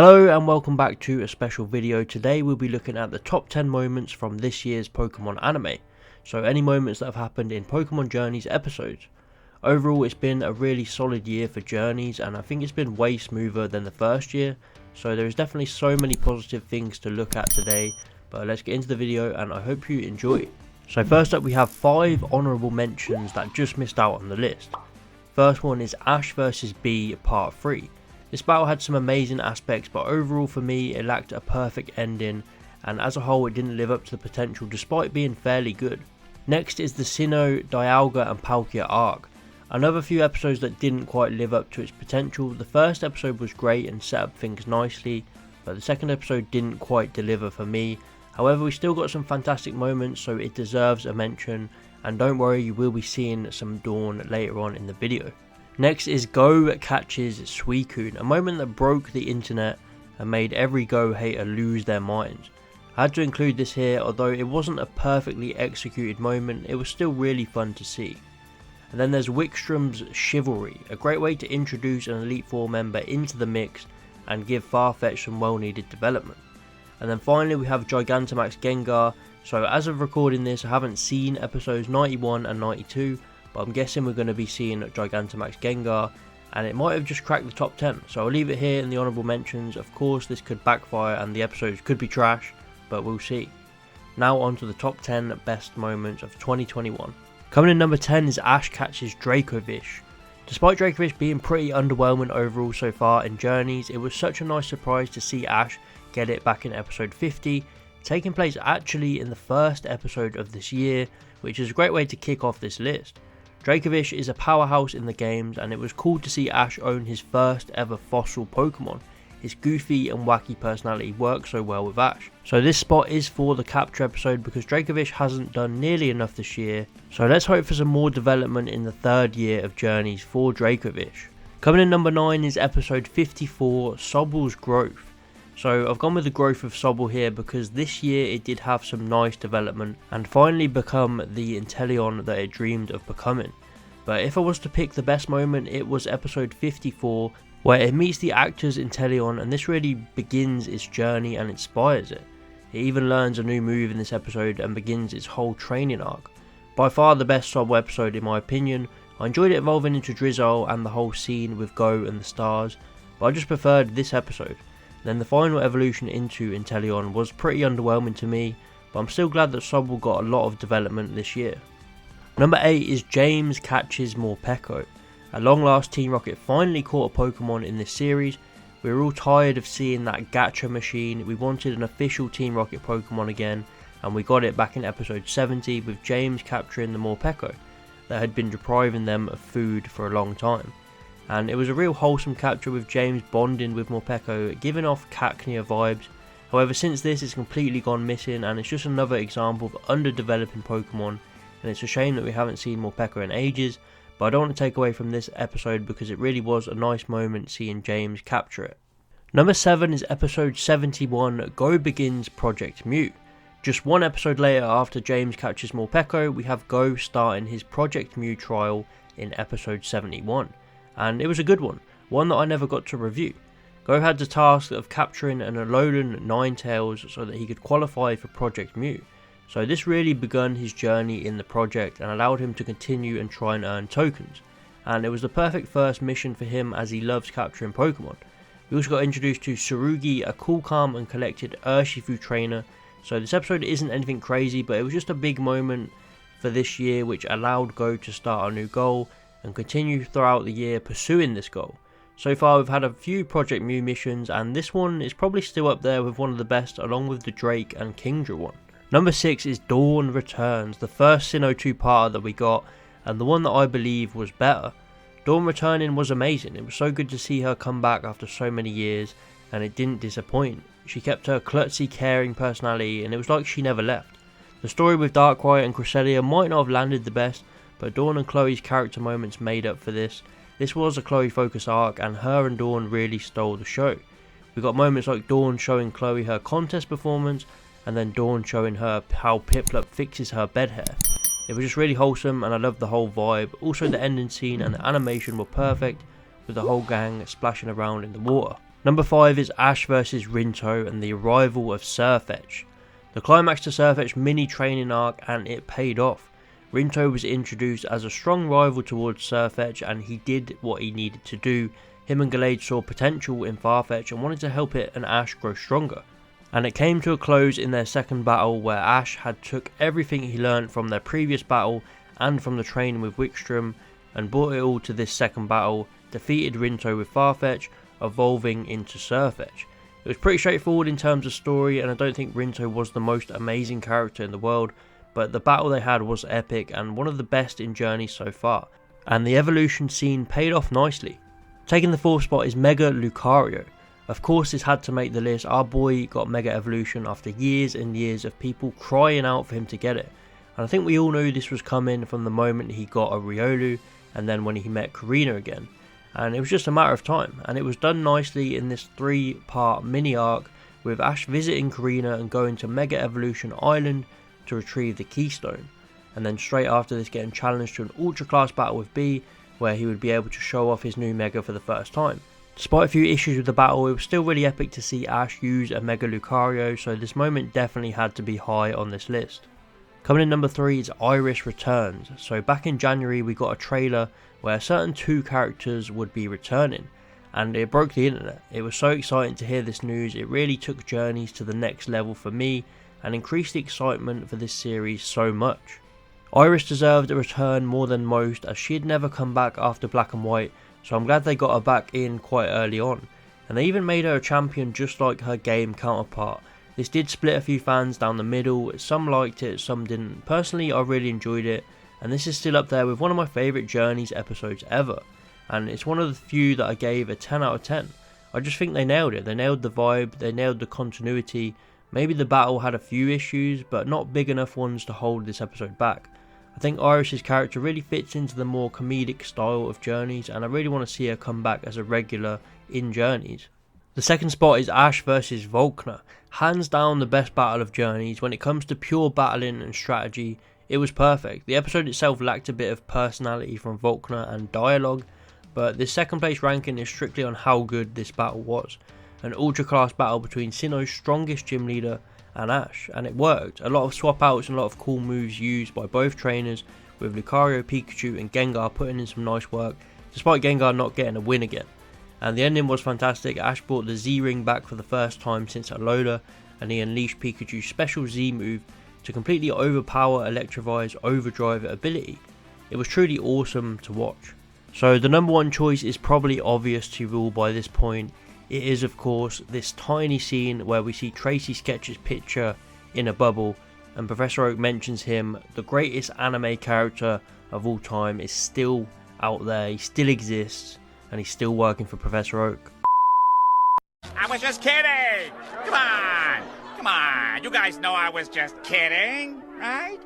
Hello and welcome back to a special video. Today we'll be looking at the top 10 moments from this year's Pokemon anime. So any moments that have happened in Pokemon Journeys episodes. Overall it's been a really solid year for Journeys and I think it's been way smoother than the first year. So there is definitely so many positive things to look at today. But let's get into the video and I hope you enjoy. So first up we have 5 honourable mentions that just missed out on the list. First one is Ash vs Bee Part 3. This battle had some amazing aspects, but overall for me it lacked a perfect ending, and as a whole it didn't live up to the potential despite being fairly good. Next is the Sinnoh, Dialga and Palkia arc. Another few episodes that didn't quite live up to its potential. The first episode was great and set up things nicely, but the second episode didn't quite deliver for me. However, we still got some fantastic moments, so it deserves a mention, and don't worry, you will be seeing some Dawn later on in the video. Next is Go catches Suicune, a moment that broke the internet and made every Go hater lose their minds. I had to include this here, although it wasn't a perfectly executed moment, it was still really fun to see. And then there's Wickstrom's Chivalry, a great way to introduce an Elite Four member into the mix and give Farfetch'd some well needed development. And then finally we have Gigantamax Gengar. So as of recording this I haven't seen episodes 91 and 92, but I'm guessing we're going to be seeing Gigantamax Gengar, and it might have just cracked the top 10, so I'll leave it here in the honourable mentions. Of course this could backfire and the episodes could be trash, but we'll see. Now on to the top 10 best moments of 2021. Coming in number 10 is Ash catches Dracovish. Despite Dracovish being pretty underwhelming overall so far in Journeys, it was such a nice surprise to see Ash get it back in episode 50, taking place actually in the first episode of this year, which is a great way to kick off this list. Dracovish is a powerhouse in the games, and it was cool to see Ash own his first ever fossil Pokemon. His goofy and wacky personality works so well with Ash. So this spot is for the capture episode because Dracovish hasn't done nearly enough this year, so let's hope for some more development in the third year of Journeys for Dracovish. Coming in number 9 is episode 54, Sobble's Growth. So I've gone with the growth of Sobble here because this year it did have some nice development and finally become the Inteleon that it dreamed of becoming. But if I was to pick the best moment, it was episode 54 where it meets the actor's Inteleon, and this really begins its journey and inspires it. It even learns a new move in this episode and begins its whole training arc. By far the best Sobble episode in my opinion. I enjoyed it evolving into Drizzle and the whole scene with Go and the stars, but I just preferred this episode. Then the final evolution into Inteleon was pretty underwhelming to me, but I'm still glad that Sobble got a lot of development this year. Number 8 is James catches Morpeko. At long last, Team Rocket finally caught a Pokemon in this series. We were all tired of seeing that gacha machine. We wanted an official Team Rocket Pokemon again, and we got it back in episode 70 with James capturing the Morpeko that had been depriving them of food for a long time. And it was a real wholesome capture with James bonding with Morpeko, giving off Cacnea vibes. However, since this it's completely gone missing, and it's just another example of underdeveloping Pokemon, and it's a shame that we haven't seen Morpeko in ages, but I don't want to take away from this episode because it really was a nice moment seeing James capture it. Number 7 is episode 71, Go begins Project Mew. Just one episode later after James catches Morpeko, we have Go starting his Project Mew trial in episode 71. And it was a good one that I never got to review. Go had the task of capturing an Alolan Ninetales so that he could qualify for Project Mew. So this really begun his journey in the project and allowed him to continue and try and earn tokens. And it was the perfect first mission for him as he loves capturing Pokemon. We also got introduced to Tsurugi, a cool, calm and collected Urshifu trainer. So this episode isn't anything crazy, but it was just a big moment for this year which allowed Go to start a new goal and continue throughout the year pursuing this goal. So far we've had a few Project Mew missions, and this one is probably still up there with one of the best along with the Drake and Kingdra one. Number 6 is Dawn Returns, the first Sinnoh 2-parter that we got, and the one that I believe was better. Dawn returning was amazing. It was so good to see her come back after so many years, and it didn't disappoint. She kept her klutzy, caring personality, and it was like she never left. The story with Darkrai and Cresselia might not have landed the best, but Dawn and Chloe's character moments made up for this. This was a Chloe focus arc, and her and Dawn really stole the show. We got moments like Dawn showing Chloe her contest performance, and then Dawn showing her how Piplup fixes her bed hair. It was just really wholesome, and I loved the whole vibe. Also the ending scene and the animation were perfect, with the whole gang splashing around in the water. Number 5 is Ash vs Rinto and the arrival of Sirfetch'd. The climax to Sirfetch'd mini training arc, and it paid off. Rinto was introduced as a strong rival towards Sirfetch'd, and he did what he needed to do. Him and Gallade saw potential in Farfetch'd and wanted to help it and Ash grow stronger. And it came to a close in their second battle, where Ash had took everything he learned from their previous battle and from the training with Wickstrom and brought it all to this second battle, defeated Rinto with Farfetch'd, evolving into Sirfetch'd. It was pretty straightforward in terms of story, and I don't think Rinto was the most amazing character in the world, but the battle they had was epic and one of the best in Journeys so far, and the evolution scene paid off nicely. Taking the 4th spot is Mega Lucario. Of course this had to make the list. Our boy got Mega Evolution after years and years of people crying out for him to get it, and I think we all knew this was coming from the moment he got a Riolu and then when he met Karina again. And it was just a matter of time, and it was done nicely in this 3-part mini arc with Ash visiting Karina and going to Mega Evolution Island to retrieve the Keystone, and then straight after this getting challenged to an Ultra Class battle with B, where he would be able to show off his new Mega for the first time. Despite a few issues with the battle, it was still really epic to see Ash use a Mega Lucario, so this moment definitely had to be high on this list. Coming in number 3 is Iris Returns. So back in January we got a trailer where certain 2 characters would be returning, and it broke the internet. It was so exciting to hear this news. It really took Journeys to the next level for me and increased the excitement for this series so much. Iris deserved a return more than most, as she had never come back after Black and White, so I'm glad they got her back in quite early on, and they even made her a champion just like her game counterpart. This did split a few fans down the middle. Some liked it, some didn't. Personally, I really enjoyed it, and this is still up there with one of my favourite Journeys episodes ever, and it's one of the few that I gave a 10 out of 10. I just think they nailed it. They nailed the vibe, they nailed the continuity. Maybe the battle had a few issues, but not big enough ones to hold this episode back. I think Iris's character really fits into the more comedic style of Journeys, and I really want to see her come back as a regular in Journeys. The second spot is Ash vs Volkner. Hands down the best battle of Journeys. When it comes to pure battling and strategy, it was perfect. The episode itself lacked a bit of personality from Volkner and dialogue, but this second place ranking is strictly on how good this battle was. An ultra class battle between Sinnoh's strongest gym leader and Ash, and it worked. A lot of swap outs and a lot of cool moves used by both trainers, with Lucario, Pikachu and Gengar putting in some nice work, despite Gengar not getting a win again. And the ending was fantastic. Ash brought the Z-Ring back for the first time since Alola, and he unleashed Pikachu's special Z move to completely overpower Electivire's overdrive ability. It was truly awesome to watch. So the number 1 choice is probably obvious to you all by this point. It is of course this tiny scene where we see Tracy Sketch's picture in a bubble, and Professor Oak mentions him. The greatest anime character of all time is still out there, he still exists, and he's still working for Professor Oak. I was just kidding! Come on, you guys know I was just kidding, right?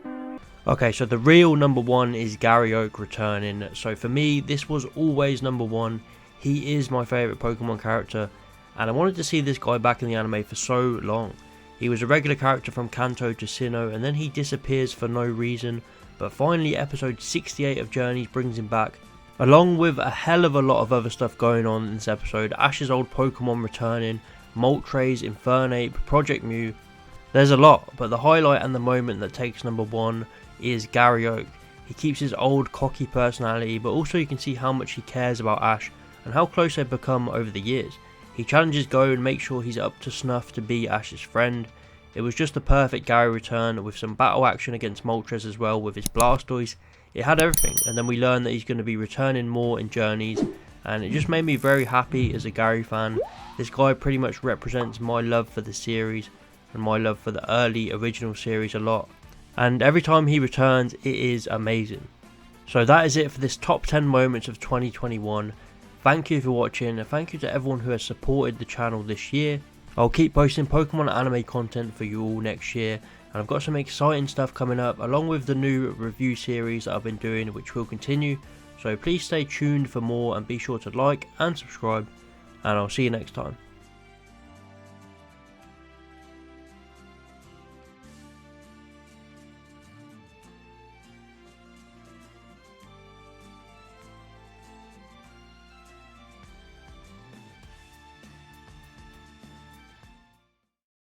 Okay, so the real number 1 is Gary Oak returning. So for me, this was always number 1. He is my favourite Pokemon character, and I wanted to see this guy back in the anime for so long. He was a regular character from Kanto to Sinnoh, and then he disappears for no reason, but finally episode 68 of Journeys brings him back, along with a hell of a lot of other stuff going on in this episode. Ash's old Pokemon returning, Moltres, Infernape, Project Mew. There's a lot, but the highlight and the moment that takes number 1 is Gary Oak. He keeps his old cocky personality, but also you can see how much he cares about Ash and how close they've become over the years. He challenges Go and makes sure he's up to snuff to be Ash's friend. It was just a perfect Gary return with some battle action against Moltres as well with his Blastoise. It had everything, and then we learned that he's going to be returning more in Journeys, and it just made me very happy as a Gary fan. This guy pretty much represents my love for the series and my love for the early original series a lot, and every time he returns it is amazing. So that is it for this top 10 moments of 2021. Thank you for watching, and thank you to everyone who has supported the channel this year. I'll keep posting Pokemon anime content for you all next year, and I've got some exciting stuff coming up along with the new review series that I've been doing, which will continue. So please stay tuned for more and be sure to like and subscribe, and I'll see you next time.